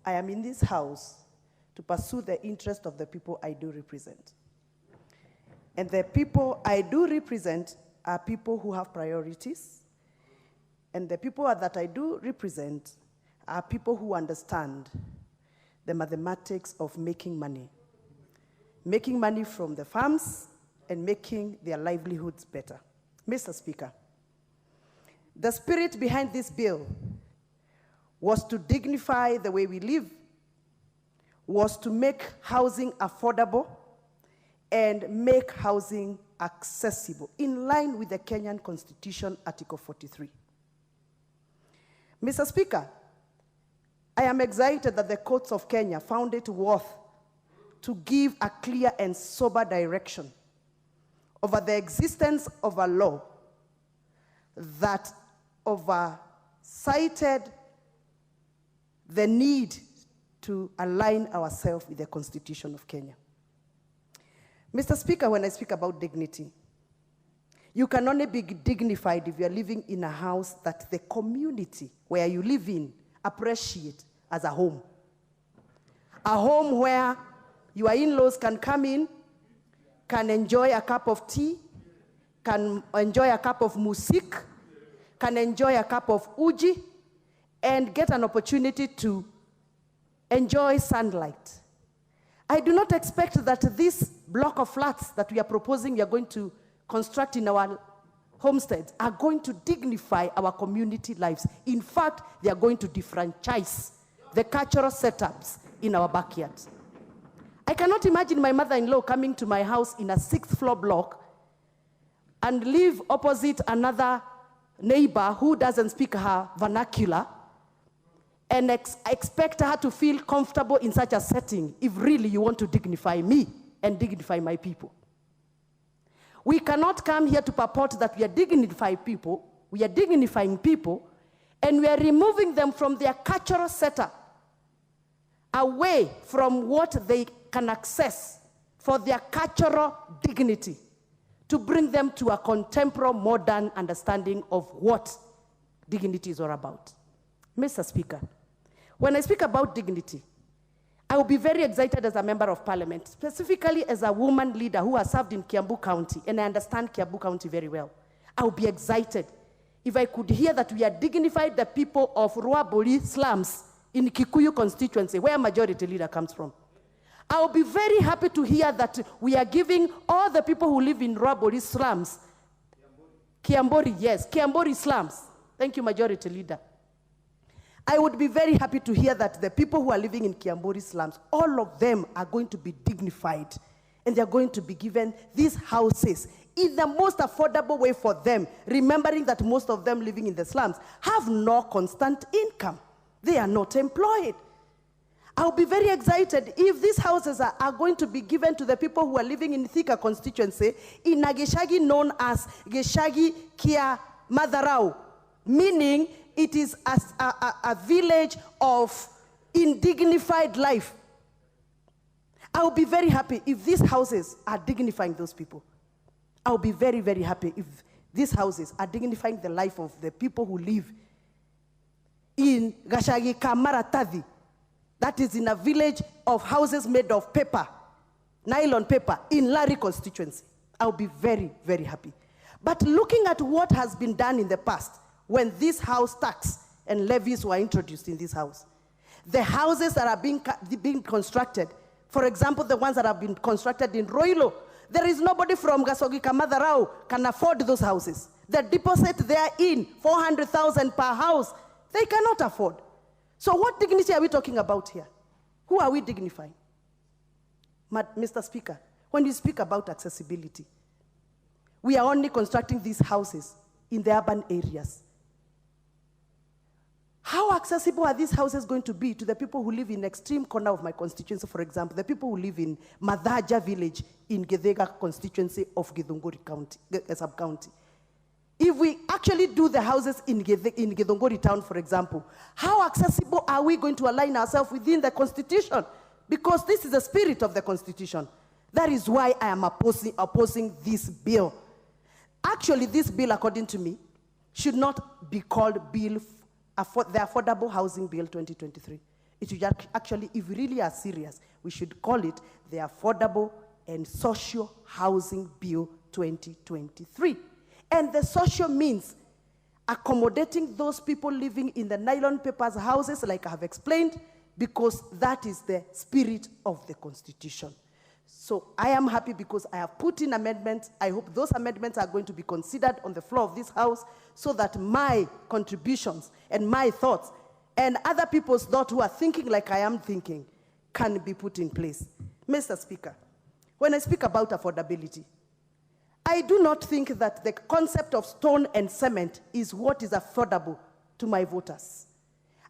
I am in this house to pursue the interest of the people I do represent. And the people I do represent are people who have priorities. And the people that I do represent are people who understand the mathematics of making money from the farms and making their livelihoods better. Mr. Speaker, the spirit behind this bill was to dignify the way we live, was to make housing affordable, and make housing accessible, in line with the Kenyan Constitution, Article 43. Mr. Speaker, I am excited that the courts of Kenya found it worth to give a clear and sober direction over the existence of a law that oversighted the need to align ourselves with the Constitution of Kenya. Mr. Speaker, when I speak about dignity, you can only be dignified if you are living in a house that the community where you live in appreciate as a home. A home where your in-laws can come in, can enjoy a cup of tea, can enjoy a cup of music, can enjoy a cup of uji, and get an opportunity to enjoy sunlight. I do not expect that this block of flats that we are proposing we are going to construct in our homesteads are going to dignify our community lives. In fact, they are going to defranchise the cultural setups in our backyards. I cannot imagine my mother-in-law coming to my house in a 6th floor block and live opposite another neighbor who doesn't speak her vernacular and expect her to feel comfortable in such a setting if really you want to dignify me and dignify my people. We cannot come here to purport that we are dignifying people, and we are removing them from their cultural setup, away from what they can access for their cultural dignity, to bring them to a contemporary, modern understanding of what dignity is all about. Mr. Speaker, when I speak about dignity, I will be very excited as a member of parliament, specifically as a woman leader who has served in Kiambu County, and I understand Kiambu County very well. I will be excited if I could hear that we are dignified the people of Ruabori slums in Kikuyu constituency, where majority leader comes from. I will be very happy to hear that we are giving all the people who live in Ruabori slums, Kiambori slums. Thank you, majority leader. I would be very happy to hear that the people who are living in Kiambori slums, all of them are going to be dignified, and they're going to be given these houses in the most affordable way for them, remembering that most of them living in the slums have no constant income. They are not employed. I'll be very excited if these houses are going to be given to the people who are living in Thika constituency in a Geshagi known as Geshagi Kia Madharau, meaning it is a village of indignified life. I'll be very happy if these houses are dignifying those people. I'll be very, very happy if these houses are dignifying the life of the people who live in Gashagi Kamaratadi. That is in a village of houses made of paper, nylon paper, in Lari constituency. I'll be very, very happy. But looking at what has been done in the past, when this house tax and levies were introduced in this house, the houses that are being constructed, for example, the ones that have been constructed in Roilo, there is nobody from Gasogi Kamadharau can afford those houses. The deposit they are in, 400,000 per house, they cannot afford. So what dignity are we talking about here? Who are we dignifying? Mr. Speaker, when you speak about accessibility, we are only constructing these houses in the urban areas. How accessible are these houses going to be to the people who live in extreme corner of my constituency, for example, the people who live in Madhaja village in Gedega constituency of Githunguri County, sub-county? If we actually do the houses in Githunguri town, for example, how accessible are we going to align ourselves within the constitution? Because this is the spirit of the constitution. That is why I am opposing this bill. Actually, this bill, according to me, should not be called the Affordable Housing Bill 2023. It should actually, if we really are serious, we should call it the Affordable and Social Housing Bill 2023. And the social means accommodating those people living in the nylon papers houses, like I have explained, because that is the spirit of the Constitution. So I am happy because I have put in amendments. I hope those amendments are going to be considered on the floor of this House so that my contributions and my thoughts and other people's thoughts who are thinking like I am thinking can be put in place. Mr. Speaker, when I speak about affordability, I do not think that the concept of stone and cement is what is affordable to my voters.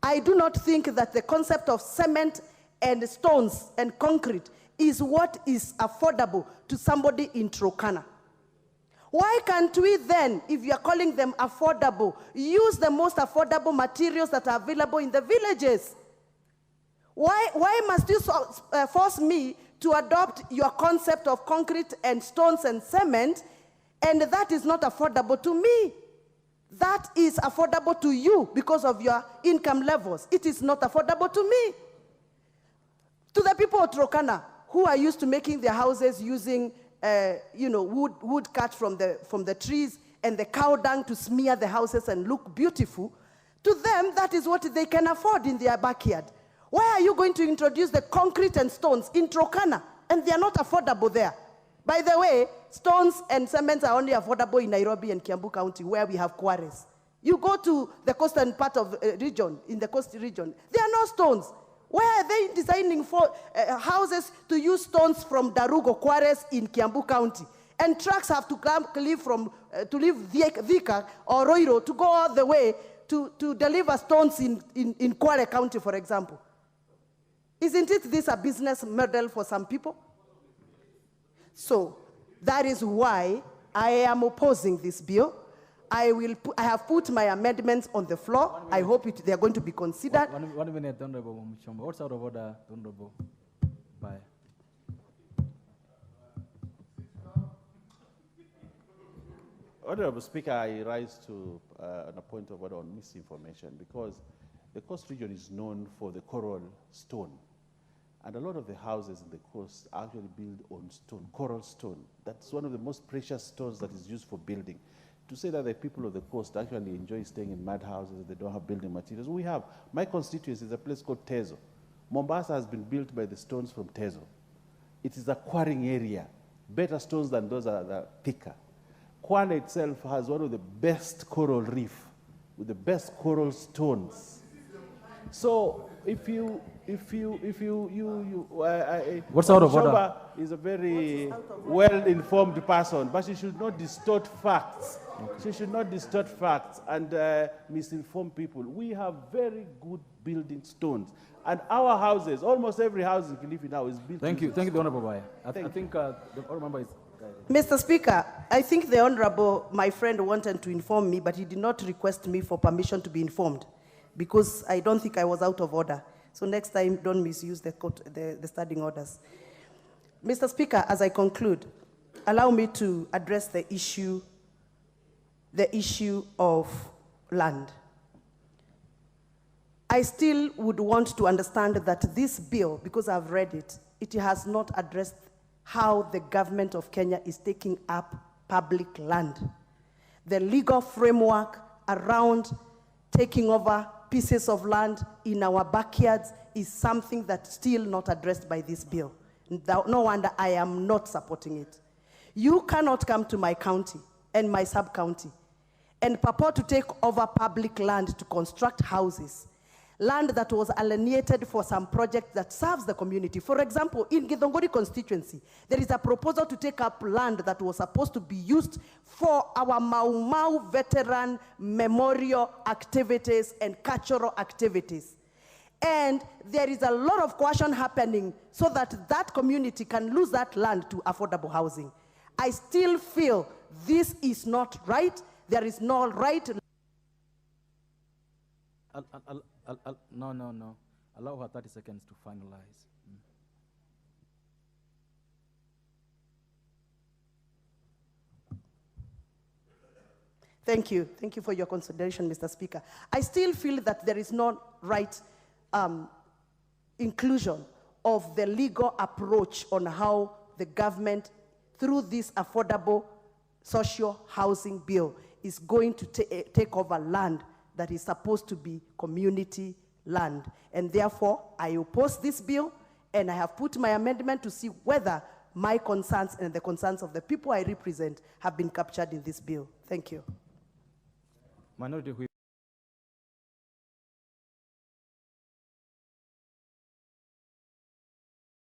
I do not think that the concept of cement and stones and concrete is what is affordable to somebody in Turkana. Why can't we then, if you are calling them affordable, use the most affordable materials that are available in the villages? Why must you force me to adopt your concept of concrete and stones and cement, and that is not affordable to me? That is affordable to you because of your income levels. It is not affordable to me. To the people of Turkana, who are used to making their houses using wood cut from the trees and the cow dung to smear the houses and look beautiful, to them, that is what they can afford in their backyard. Why are you going to introduce the concrete and stones in Turkana, and they are not affordable there? By the way, stones and cements are only affordable in Nairobi and Kiambu County, where we have quarries. You go to the coastal part of region, in the coast region, there are no stones. Why are they designing for houses to use stones from Darugo quarries in Kiambu County? And trucks have to come to leave Thika or Roiro to go all the way to deliver stones in Kwale County, for example. Isn't it this a business model for some people? So that is why I am opposing this bill. I have put my amendments on the floor. I hope they are going to be considered. One minute, Honorable Muchomba. What's out of order, Honorable? Bye. Honorable Speaker, I rise to a point of order on misinformation, because the coast region is known for the coral stone. And a lot of the houses in the coast are actually built on stone, coral stone. That's one of the most precious stones that is used for building. To say that the people of the coast actually enjoy staying in mud houses, they don't have building materials. We have. My constituency is a place called Tezo. Mombasa has been built by the stones from Tezo. It is a quarrying area. Better stones than those are thicker. Kwale itself has one of the best coral reef with the best coral stones. So what's out of order? Shoba is a very well-informed person, but she should not distort facts. Okay. She should not distort facts and misinform people. We have very good building stones. And our houses, almost every house in Kilifi now is built. Thank you, the Honorable Baya. I think the Honorable Member is... Mr. Speaker, I think the Honorable, my friend, wanted to inform me, but he did not request me for permission to be informed, because I don't think I was out of order. So next time, don't misuse the standing orders. Mr. Speaker, as I conclude, allow me to address the issue of land. I still would want to understand that this bill, because I've read it, it has not addressed how the government of Kenya is taking up public land. The legal framework around taking over pieces of land in our backyards is something that's still not addressed by this bill. No wonder I am not supporting it. You cannot come to my county and my sub-county and purport to take over public land to construct houses, land that was alienated for some project that serves the community. For example, in Gathoni constituency, there is a proposal to take up land that was supposed to be used for our Mau Mau veteran memorial activities and cultural activities. And there is a lot of coercion happening so that that community can lose that land to affordable housing. I still feel this is not right. There is no right. No. Allow her 30 seconds to finalize. Thank you. Thank you for your consideration, Mr. Speaker. I still feel that there is no right inclusion of the legal approach on how the government, through this affordable social housing bill, is going to take over land that is supposed to be community land. And therefore, I oppose this bill, and I have put my amendment to see whether my concerns and the concerns of the people I represent have been captured in this bill. Thank you. Minority Whip.